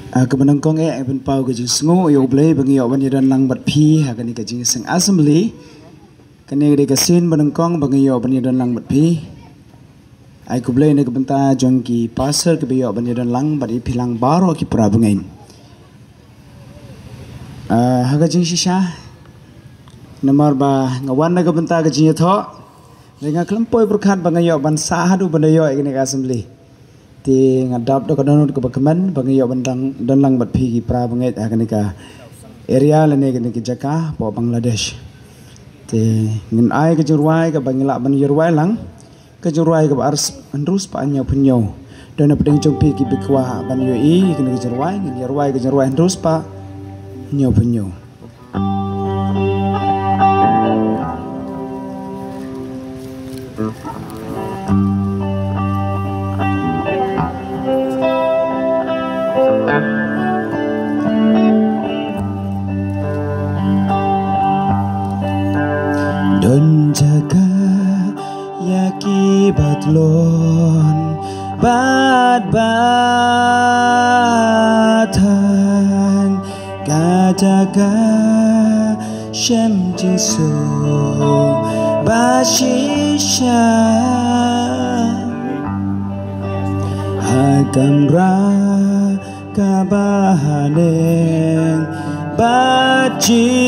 Kemenangkong ben pau ke jing sengu yo blai bangi yo ban yadan lang bat phi ha kani ke jing seng assembly kani de ke sin benangkong bangi yo ban yadan lang bat phi ai ku blai ne ke benta jong ki passer ke yo ban yadan lang bat i philang baro ki pra bangain ha ke jing shisha nomor ba ngawan ne ke benta ke jing tho dengan kelempoi berkat bangi yo ban sahadu ban yo kani ke assembly ti ngadap do kadon ke bakaman bangi yo bandang dan lang bat phi pra bangai akan ka area lene ke jaka po Bangladesh ti ngin ai ke jurwai ke bangila ban jurwai lang ke jurwai ke ars andrus pa nya punyo dan pedeng jompi ki bikwa ban yo I ke jurwai ngin jurwai ke jurwai andrus pa nyo punyo Don jaga yaki batlon batan ka jaga shem jisu bashisha hagamra kabahaneng bajisu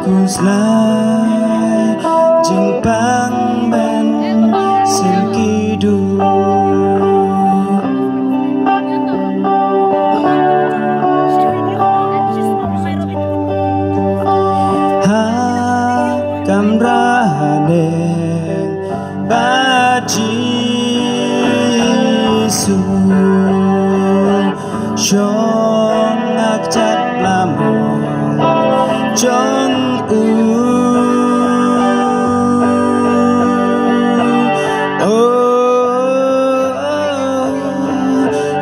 kuslai jingpang ben silkidu ha kamrahaneng bajisu Chong ngak chat lamong chong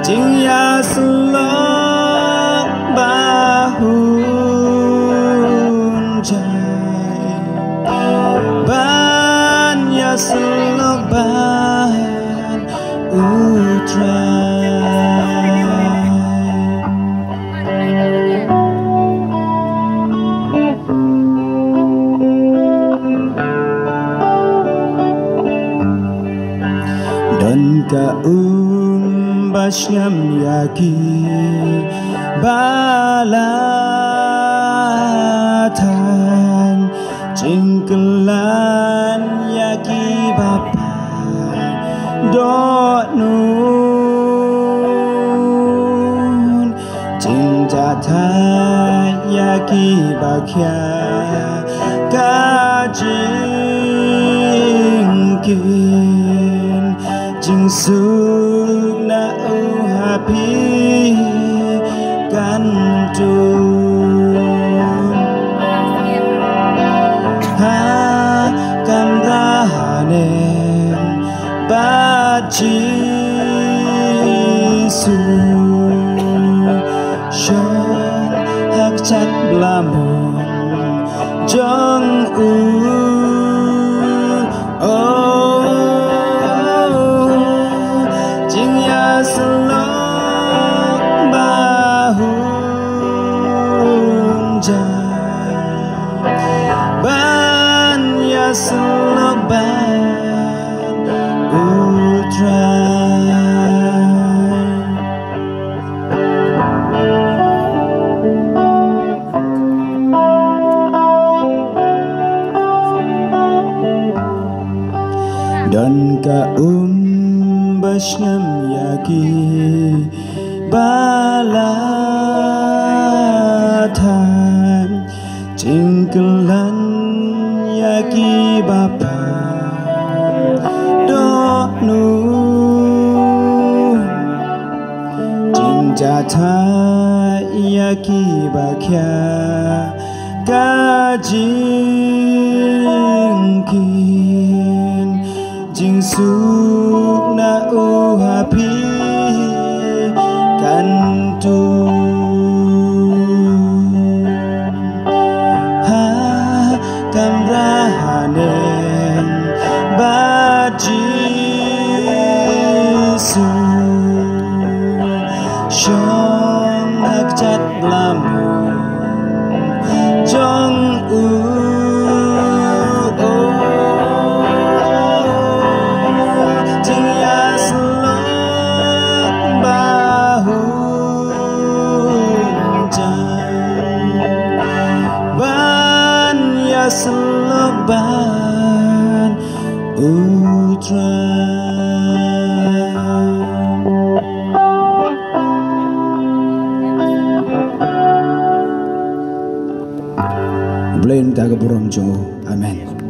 jing ya slok bahun jai ban ya slok ban utrai ka basyam yaki balatan jingkelan yaki bapa dok nun jingjata yaki bakya kajingkin jing suk na happy kantu ha kamrahane bajisu shon hak chat blamon jong slok bahun jai ban ya slok ban utrai dan ka basyam yaki balatan jingkelan yaki bapa dok nun jingjata yaki bakya kajingkin jing suk na happy kantu ha kamrahanen bajisu blame ta ga buram jo amen